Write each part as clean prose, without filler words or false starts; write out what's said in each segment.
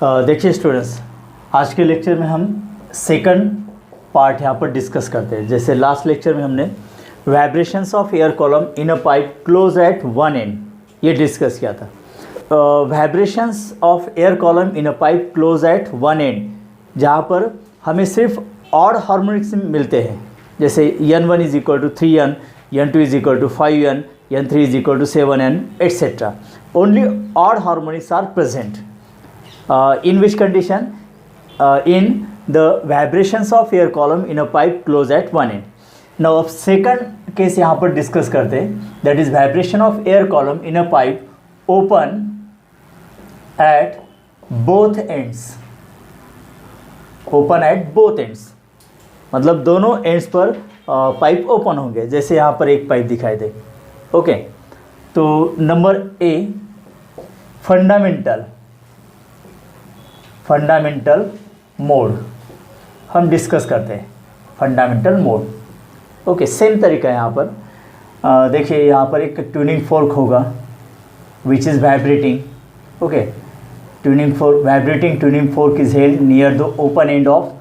देखिए स्टूडेंट्स, आज के लेक्चर में हम सेकंड पार्ट यहाँ पर डिस्कस करते हैं। जैसे लास्ट लेक्चर में हमने vibrations of air column in a pipe close eight one and ये डिस्कस किया था। Vibrations of air column in a pipe close eight one and, जहाँ पर हमें सिर्फ ऑड हार्मोनिक्स मिलते हैं, जैसे n1 is equal to 3n, n2 is equal to 5n, n3 is equal to 7n, etc. Only odd harmonics are present. In which condition? In the vibrations of air column in a pipe closed at one end. Now अब second case यहाँ पर discuss करते हैं, that is vibration of air column in a pipe open at both ends. Open at both ends मतलब दोनों ends पर pipe open होंगे। जैसे यहाँ पर एक पाइप दिखाई दे। ओके, तो नंबर ए फंडामेंटल मोड हम डिस्कस करते हैं। फंडामेंटल मोड ओके, सेम तरीका है यहाँ पर। देखिए यहाँ पर एक ट्यूनिंग फोर्क होगा which is vibrating. Okay, vibrating tuning fork is held near the open end of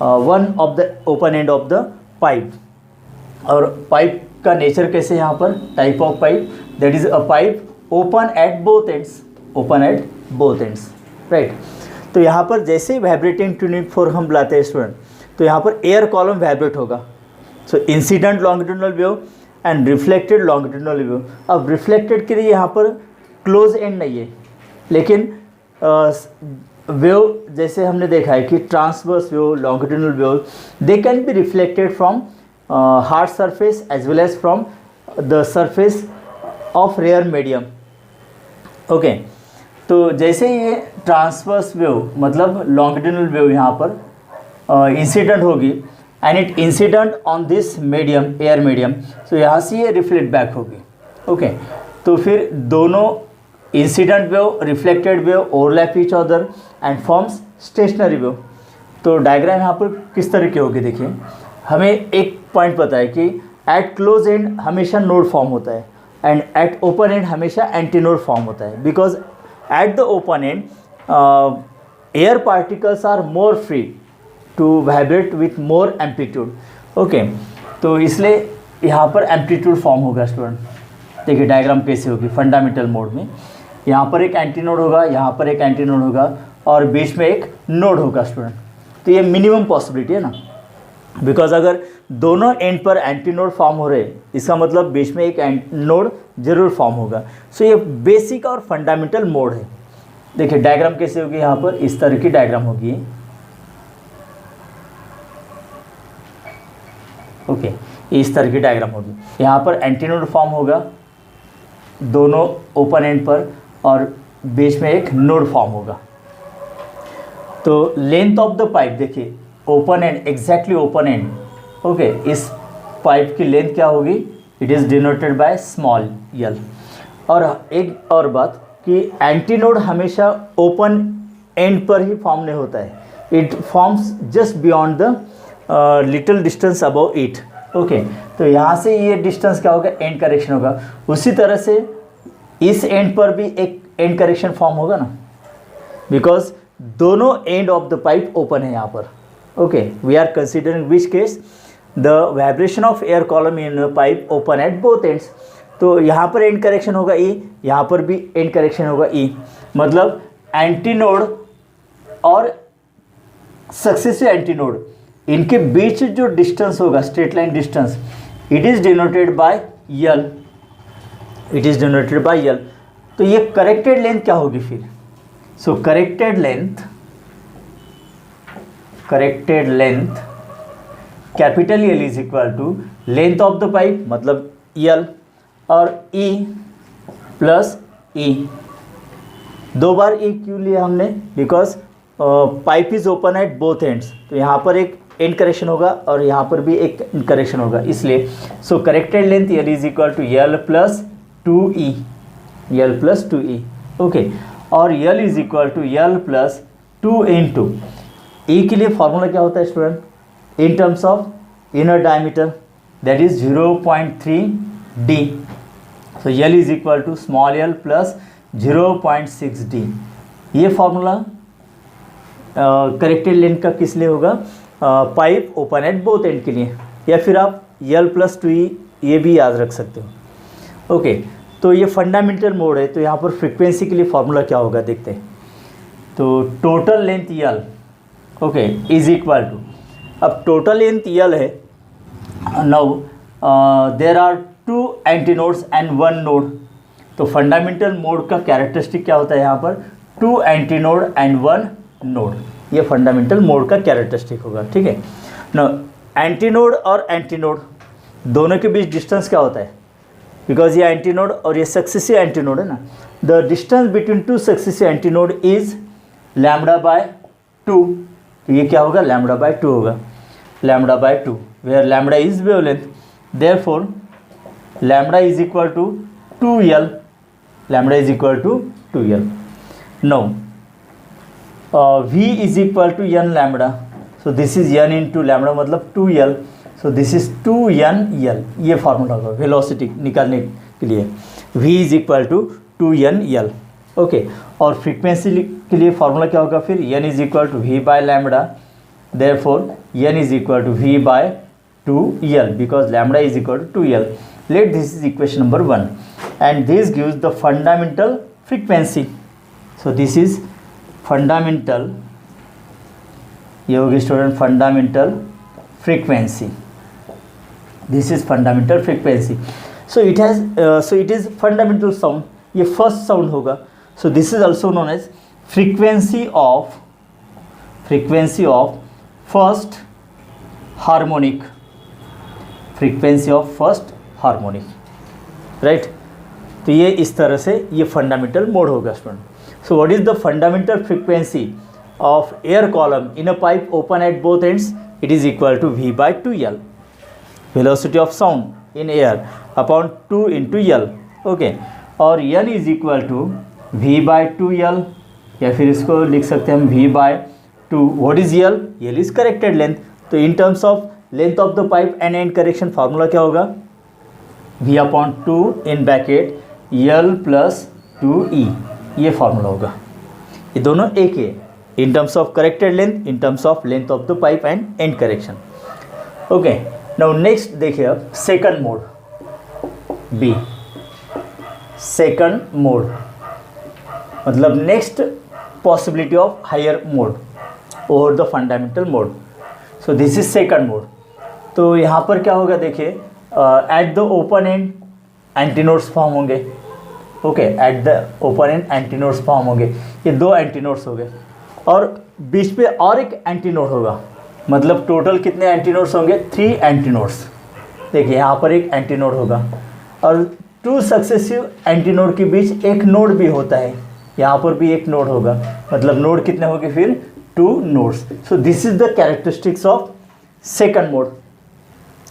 one of the open and of the pipe. और पाइप का नेचर कैसे यहाँ पर, type of pipe that is a pipe open at both ends, open at both ends, right. तो यहाँ पर जैसे ही vibrating tuning fork हम बुलाते हैं स्टूडेंट, तो यहाँ पर एयर कॉलम वाइब्रेट होगा। So incident longitudinal wave and reflected longitudinal wave. अब रिफ्लेक्टेड के लिए यहाँ पर क्लोज एंड नहीं है, लेकिन वेव जैसे हमने देखा है कि transverse wave, longitudinal wave, they can be reflected from hard surface as well as from the surface of rare medium. Okay, तो जैसे ये ट्रांसवर्स वेव मतलब लॉन्गिट्यूडनल वेव यहाँ पर इंसिडेंट होगी and it incident on this medium, air medium, तो यहाँ से ये रिफ्लेक्ट बैक होगी। ओके, तो फिर दोनों incident wave, reflected wave overlap each other and forms stationary wave. तो डायग्राम यहाँ पर किस तरह की होगी, देखिए हमें एक पॉइंट पता है कि एट क्लोज एंड हमेशा नोड फॉर्म होता है एंड एट ओपन एंड हमेशा एंटी नोड फॉर्म होता है, because at the open end air particles are more free to vibrate with more amplitude. Okay, तो इसलिए यहाँ पर एम्पलीट्यूड फॉर्म होगा स्टूडेंट। देखिए डायग्राम कैसे होगी फंडामेंटल मोड में, यहाँ पर एक एंटी नोड होगा, यहाँ पर एक एंटी नोड होगा और बीच में एक नोड होगा स्टूडेंट। तो ये मिनिमम पॉसिबिलिटी है ना, बिकॉज अगर दोनों एंड पर एंटी नोड फॉर्म हो रहे, इसका मतलब बीच में एक नोड जरूर फॉर्म होगा। सो ये बेसिक और फंडामेंटल मोड है। देखिए डायग्राम कैसे होगी, यहाँ पर इस तरह की डायग्राम होगी। ओके, इस तरह की डायग्राम होगी। यहाँ पर एंटी नोड फॉर्म होगा दोनों ओपन एंड पर और बीच में एक नोड फॉर्म होगा। तो लेंथ ऑफ द पाइप देखिए, open end, exactly open end. Okay, इस पाइप की लेंथ क्या होगी, it is denoted by small L. और एक और बात कि एंटी नोड हमेशा ओपन एंड पर ही फॉर्म नहीं होता है, it forms just beyond the little distance above it. Okay, तो यहाँ से ये डिस्टेंस क्या होगा, एंड करेक्शन होगा। उसी तरह से इस एंड पर भी एक एंड करेक्शन फॉर्म होगा ना, बिकॉज दोनों end of the pipe open है यहाँ पर। Okay, we are considering which case the vibration of air column in pipe open at both ends. तो यहाँ पर एंड करेक्शन होगा ई, यहाँ पर भी एंड करेक्शन होगा ई, मतलब एंटी नोड और सक्सेसिव एंटी नोड इनके बीच जो डिस्टेंस होगा, straight line distance, it is denoted by L, it is denoted by L. तो ये करेक्टेड लेंथ क्या होगी फिर, so corrected length capital L is equal to length of the pipe मतलब L और E प्लस E। दो बार E क्यों लिया हमने, because pipe is open at both ends, तो यहाँ पर एक एंड करेक्शन होगा और यहाँ पर भी एक करेक्शन होगा, इसलिए so corrected length L is equal to L plus 2E, L plus 2E। Okay, और L is equal to L plus 2 into E के लिए फॉर्मूला क्या होता है student, in terms of inner diameter that is 0.3 D। So L is equal to small l plus 0.6 D। ये formula corrected length का किस लिए होगा, pipe open at both end के लिए, या फिर आप L+2E ये भी याद रख सकते हो। ओके, तो ये फंडामेंटल मोड है, तो यहाँ पर फ्रीक्वेंसी के लिए फॉर्मूला क्या होगा देखते हैं। तो total length L, okay, is equal to, अब टोटल लेंथ L है, now there are 2 antinodes and 1 node, तो फंडामेंटल मोड का कैरेक्टरिस्टिक क्या होता है यहाँ पर, 2 एंटीनोड एंड 1 नोड, ये फंडामेंटल मोड का कैरेक्टरिस्टिक होगा। ठीक है ना, एंटीनोड और एंटीनोड दोनों के बीच डिस्टेंस क्या होता है, बिकॉज ये एंटीनोड और ये सक्सेसिव एंटीनोड है ना, the distance between 2 successive antinode is λ/2, तो ये क्या होगा, λ/2 होगा, λ/2, where λ is wavelength, therefore λ is equal to 2L, λ is equal to 2L। Now V is equal to n λ, so this is n into lambda मतलब 2L, so this is 2nL, ये formula होगा velocity निकालने के लिए, V is equal to 2nL। Okay, और frequency के लिए formula क्या होगा फिर, n is equal to V by lambda, therefore n is equal to V by 2L, because lambda is equal to 2L। Let this is equation number 1 and this gives the fundamental frequency, so this is fundamental, ये होगी student fundamental frequency, this is fundamental frequency, so it has so it is fundamental sound, ये first sound होगा, so this is also known as frequency of first harmonic, frequency of first harmonic, right. तो ये इस तरह से ये fundamental mode होगा student. So what is the fundamental frequency of air column in a pipe open at both ends, it is equal to V by 2L, velocity of sound in air upon 2 into L, okay, और n is equal to V by 2L, या फिर इसको लिख सकते हैं हम V by 2, what is L, L is corrected length, तो in terms of length of the pipe and end correction formula क्या होगा, V upon 2 in bracket L plus 2E, ये फार्मूला होगा, ये दोनों एक ही है, in terms of corrected length, in terms of length of the pipe and end correction। okay, now next देखिए अब second mode B, second mode मतलब next possibility of higher mode over the fundamental mode, so this is second mode। तो यहाँ पर क्या होगा देखिए, at the open end antinodes form होंगे, okay, at the open end antinodes form होंगे, ये 2 एंटीनोड्स हो गए, और बीच पे और एक एंटीनोड होगा, मतलब टोटल कितने एंटीनोड्स होंगे, 3 एंटीनोड्स। देखिए यहाँ पर एक एंटीनोड होगा और 2 सक्सेसिव एंटीनोड के बीच एक नोड भी होता है, यहाँ पर भी एक नोड होगा, मतलब नोड कितने होंगे फिर 2 nodes. So this is the characteristics of second mode.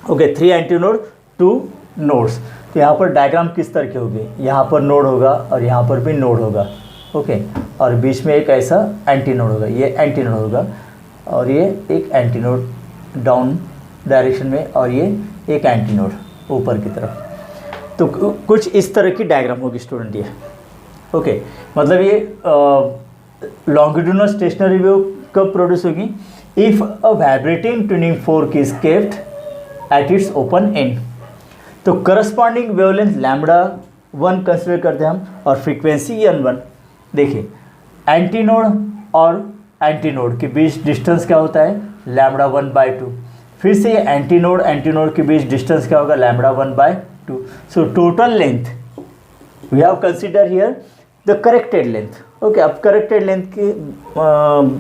Okay, 3 antinode 2 nodes. तो यहाँ पर डायग्राम किस तरह की होगी, यहाँ पर नोड होगा और यहाँ पर भी नोड होगा, ओके, और बीच में एक ऐसा एंटीनोड होगा, ये एंटीनोड होगा, और ये एक एंटीनोड डाउन डायरेक्शन में, और ये एक एंटीनोड ऊपर की तरफ। तो कुछ इस तरह की डायग्राम होगी स्टूडेंट ये, ओके, मतलब ये लॉन्गिट्यूडिनल स्टेशनरी वेव कब प्रोड्यूस होगी, if a vibrating tuning fork is kept at its open and. तो करस्पॉन्डिंग वेवलेंथ λ1 कंसिडर करते हैं हम, और फ्रीक्वेंसी n1। देखिए एंटीनोड और एंटीनोड के बीच डिस्टेंस क्या होता है, λ1/2। फिर से ये एंटीनोड के बीच डिस्टेंस क्या होगा, λ1/2। So total length we have consider here the corrected length. Okay, अब करेक्टेड लेंथ के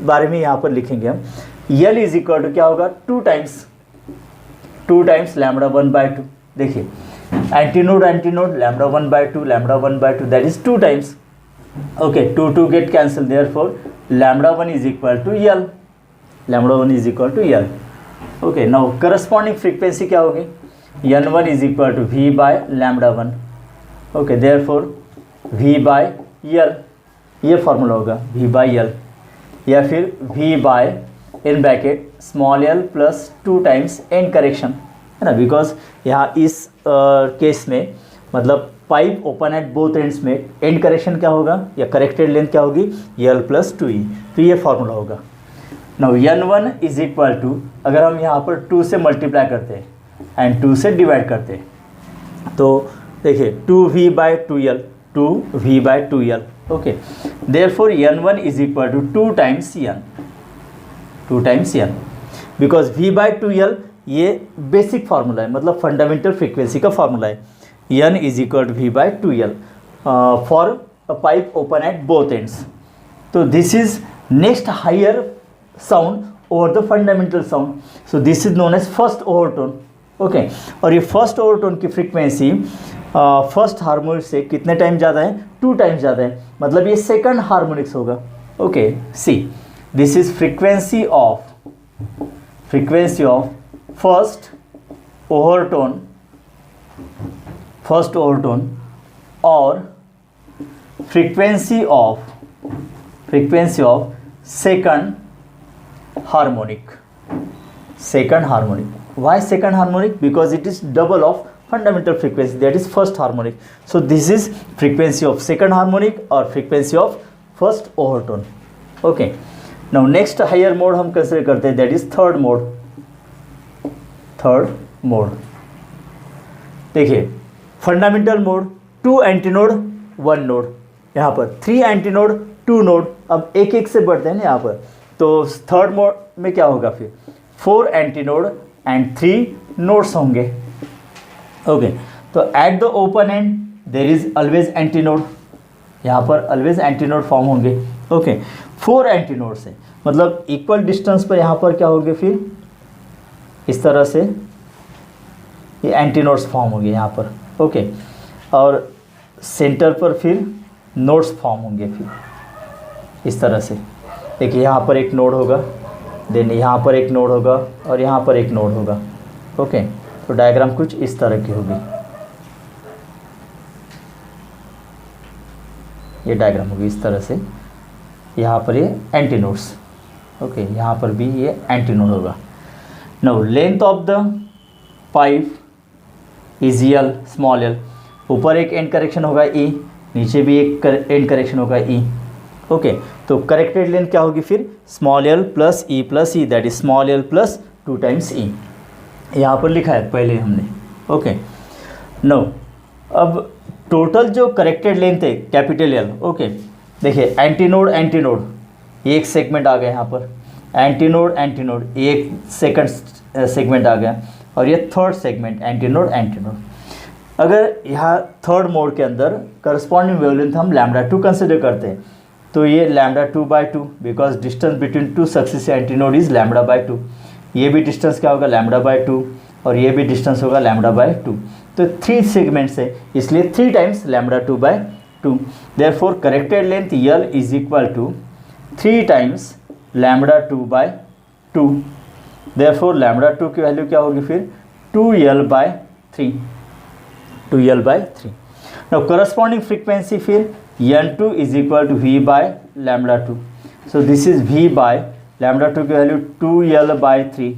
बारे में यहाँ पर लिखेंगे हम, L इज इक्वल टू क्या होगा, 2 टाइम्स λ1/2। देखिए antinode λ1/2 that is 2 times. Okay, 2 get cancel, therefore λ1 is equal to L, λ1 is equal to L। Okay, now corresponding frequency क्या होगी, n1 is equal to V by λ1। Okay, therefore V by L, ये formula होगा V by L, या फिर V by in bracket small l plus 2 times end correction, है ना, because यहाँ इस केस में मतलब pipe open at both ends में एंड करेक्शन क्या होगा या करेक्टेड लेंथ क्या होगी, L plus 2E। तो ये फार्मूला होगा। Now n1 is equal to, अगर हम यहाँ पर 2 से मल्टीप्लाई करते हैं एंड 2 से डिवाइड करते हैं तो देखिए 2v/2l, 2v/2l, okay. Therefore n1 is equal to 2 times n, 2 times n, because v/2l ये बेसिक फार्मूला है, मतलब फंडामेंटल फ्रीक्वेंसी का फार्मूला है। n is equal to v/2l for a pipe open at both ends. तो this is next higher sound over the fundamental sound, so this is known as first overtone, okay. और ये first overtone की frequency first harmonic से कितने time ज़्यादा है? 2 times ज़्यादा है, मतलब ये सेकंड हार्मोनिक्स होगा, okay. See, this is frequency of first overtone और frequency of second harmonic. Why second harmonic? Because it is double of fundamental frequency, that is first harmonic. So this is frequency of second harmonic or frequency of first overtone, okay. Now next higher mode हम consider करते हैं, that is third mode. देखिए fundamental mode 2 antinode 1 node, यहाँ पर 3 antinode 2 node, अब एक एक से बढ़ते हैं ना यहाँ पर। तो थर्ड मोड में क्या होगा फिर? 4 एंटीनोड एंड 3 नोड्स होंगे, ओके। तो eight the open and there is always antinode, यहाँ पर ऑलवेज एंटीनोड फॉर्म होंगे, ओके। 4 एंटीनोड से मतलब इक्वल डिस्टेंस पर यहाँ पर क्या होंगे फिर? इस तरह से ये एंटीनोड्स फॉर्म होंगे यहाँ पर, ओके। और सेंटर पर फिर नोड्स फॉर्म होंगे फिर इस तरह से। देखिए यहाँ पर एक नोड होगा, देन यहाँ पर एक नोड होगा और यहाँ पर एक नोड होगा, ओके। तो डायग्राम कुछ इस तरह की होगी, ये डायग्राम होगी इस तरह से। यहाँ पर ये एंटीनोड्स, ओके, यहाँ पर भी ये एंटीनोड होगा। Now length of the pipe is L, small L, ऊपर एक एंड करेक्शन होगा ई, नीचे भी एक एंड करेक्शन होगा ई, ओके। तो करेक्टेड लेंथ क्या होगी फिर? Small L plus E, that is small L plus 2 times E, यहाँ पर लिखा है पहले हमने, ओके। नो, अब टोटल जो करेक्टेड लेंथ है कैपिटल एल, ओके। देखिए एंटीनोड एक सेगमेंट आ गया यहाँ पर, एंटीनोड एक सेकंड सेगमेंट आ गया, और ये थर्ड सेगमेंट एंटीनोड। अगर यहाँ थर्ड मोड के अंदर करस्पॉन्डिंग वेवलेंथ हम λ2 कंसिडर करते हैं तो ये λ2/2, because distance between 2 successive antinode is λ/2। ये भी डिस्टेंस क्या होगा? λ/2, और ये भी डिस्टेंस होगा λ/2। तो 3 सेगमेंट्स है, इसलिए 3 times λ2/2। Therefore corrected length L is equal to 3 times λ2/2। Therefore λ2 की वैल्यू क्या होगी फिर? 2L/3। नाउ करस्पॉन्डिंग फ्रीक्वेंसी फिर n2 is equal to v/λ2। So this is v/λ2 की value 2L/3।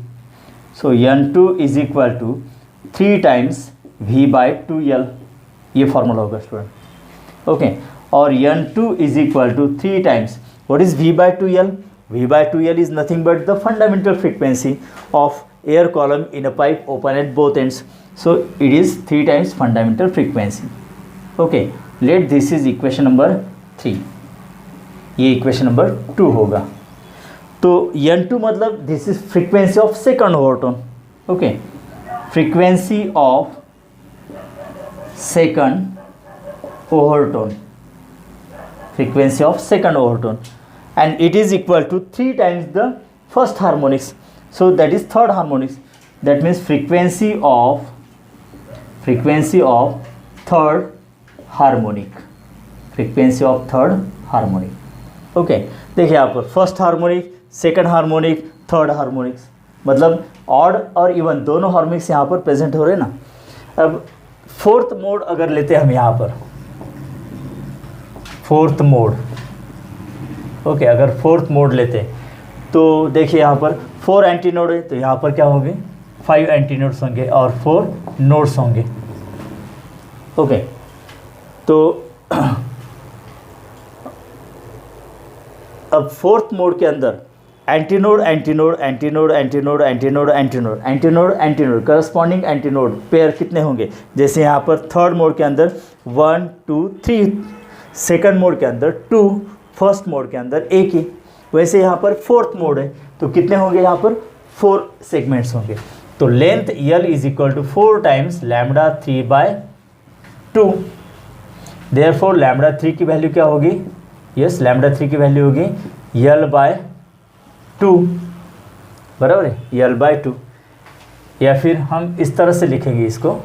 So n2 is equal to 3 times v/2L, ये formula होगा student, okay. और n2 is equal to 3 times, what is v/2L? v/2L is nothing but the fundamental frequency of air column in a pipe open at both ends. So it is 3 times fundamental frequency. Okay, let this is equation number 3. ये equation number 2 होगा। तो n2 मतलब this is frequency of second overtone. Okay, frequency of second overtone. Frequency of second overtone. And it is equal to 3 times the first harmonics, so that is third harmonics. That means frequency of third harmonic, frequency of third harmonic, okay। देखिए यहाँ पर first harmonic, second harmonic, third harmonics, मतलब odd और even दोनों harmonics यहाँ पर present हो रहे हैं ना। अब फोर्थ मोड अगर लेते हैं हम यहाँ पर, फोर्थ मोड, ओके, अगर फोर्थ मोड लेते हैं तो देखिए यहाँ पर 4 एंटीनोड है, तो यहाँ पर क्या होंगे? 5 एंटीनोड्स होंगे और 4 नोड्स होंगे, ओके। तो अब फोर्थ मोड के अंदर antinode antinode antinode antinode antinode antinode antinode antinode corresponding antinode pair कितने होंगे? जैसे यहाँ पर थर्ड मोड के अंदर 1 2 3, सेकंड मोड के अंदर 2, फर्स्ट मोड के अंदर एक ही, वैसे यहाँ पर फोर्थ मोड है तो कितने होंगे? यहाँ पर 4 सेगमेंट्स होंगे। तो length L is equal to 4 times lambda 3/2। Therefore lambda 3 की वैल्यू क्या होगी? यस, लैम्डा 3 की वैल्यू होगी L/2, बराबर है, L/2। या फिर हम इस तरह से लिखेंगे इसको,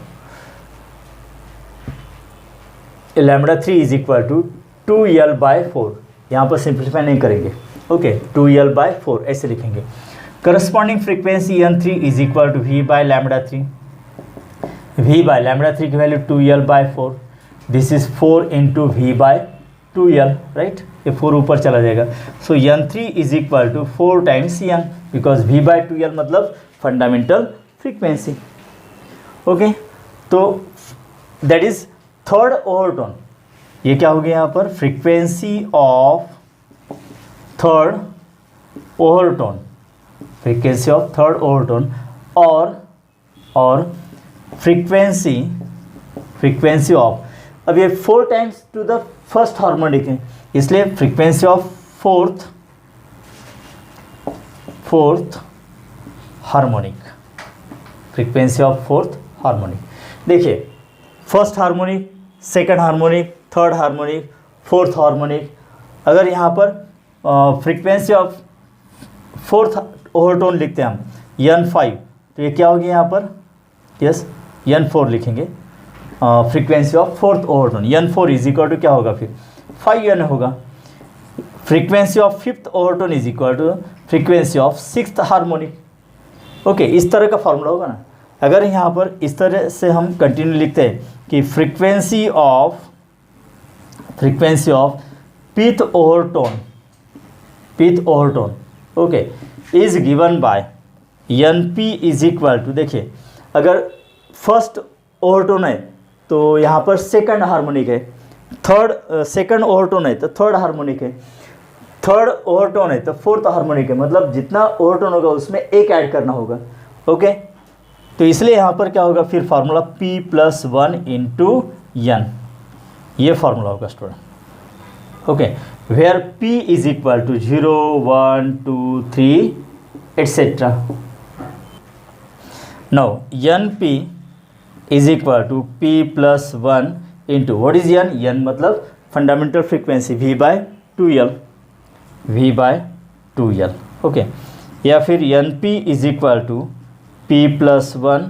lambda 3 is equal to 2L/4। यहाँ पर सिंप्लीफाई नहीं करेंगे, ओके, 2L/4 ऐसे लिखेंगे। Corresponding frequency N3 is equal to V/λ3। V/λ3 की value 2L/4, this is 4 into V/2L, right, ये 4 ऊपर चला जाएगा। So N3 is equal to 4 times N, because V/2L मतलब फंडामेंटल फ्रीक्वेंसी, ओके। तो दैट इज थर्ड ओवरटोन। ये क्या हो गया यहाँ पर? Frequency of third overtone, frequency of third overtone, और फ्रीक्वेंसी ऑफ, अब ये 4 times to the first harmonic है, इसलिए frequency of fourth harmonic, frequency of fourth harmonic. देखिए, first harmonic, second harmonic, third harmonic, fourth harmonic, अगर यहाँ पर frequency of fourth overtone लिखते हैं हम N5, तो ये क्या होगी यहाँ पर? यस, N4 लिखेंगे, frequency of fourth overtone. N4 is equal to क्या होगा? फिर 5N होगा। Frequency of fifth overtone is equal to frequency of sixth harmonic, okay, इस तरह का फॉर्मूला होगा ना। अगर यहाँ पर इस तरह से हम कंटिन्यू लिखते हैं कि frequency of pth overtone, okay, is given by NP is equal to, देखिए अगर फर्स्ट ओवरटोन है तो यहाँ पर सेकंड हार्मोनिक है, सेकंड ओवरटोन है तो थर्ड हार्मोनिक है, थर्ड ओवरटोन है तो फोर्थ हार्मोनिक है, मतलब जितना ओवरटोन होगा उसमें एक ऐड करना होगा, ओके। तो इसलिए यहाँ पर क्या होगा? फिर फार्मूला P+1 इंटू N, ये फार्मूला होगा student, okay, where P is equal to 0 1 2 3 etcetera. Now NP is equal to P+1 into, what is N? N मतलब फंडामेंटल फ्रीक्वेंसी V/2L, ओके। या फिर NP is equal to P+1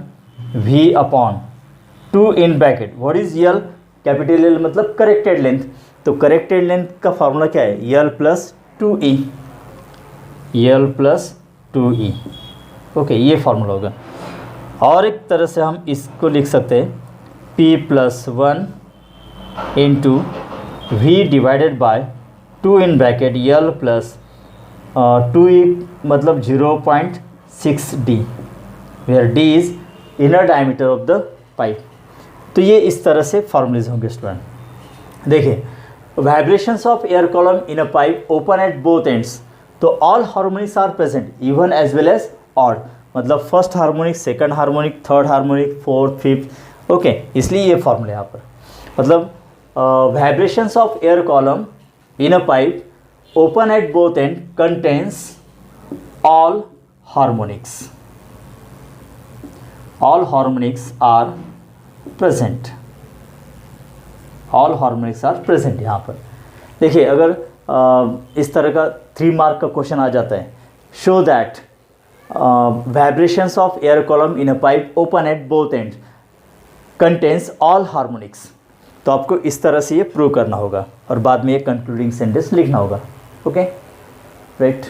V/2 in bracket, what is L? Capital L मतलब corrected length, तो corrected length का formula क्या है? L+2E, okay, ये formula होगा। और एक तरह से हम इसको लिख सकते हैं P+1 into V divided by 2 in bracket L+2E मतलब 0.6D, where D is inner diameter of the pipe. तो ये इस तरह से फॉर्मूलेज होंगे स्टूडेंट। देखिए, vibrations of air column in a pipe open at both ends, तो all harmonics are present even as well as odd, मतलब first harmonic, second harmonic, third harmonic, fourth, fifth, okay, इसलिए ये formula यहाँ पर, मतलब vibrations of air column in a pipe open at both end contains all harmonics, all harmonics are present, all harmonics are present. यहाँ पर देखिए, अगर इस तरह का 3 मार्क का क्वेश्चन आ जाता है, show that vibrations of air column in a pipe open at both end contains all harmonics, तो आपको इस तरह से ये प्रूव करना होगा और बाद में एक कंक्लूडिंग सेंटेंस लिखना होगा, ओके, राइट।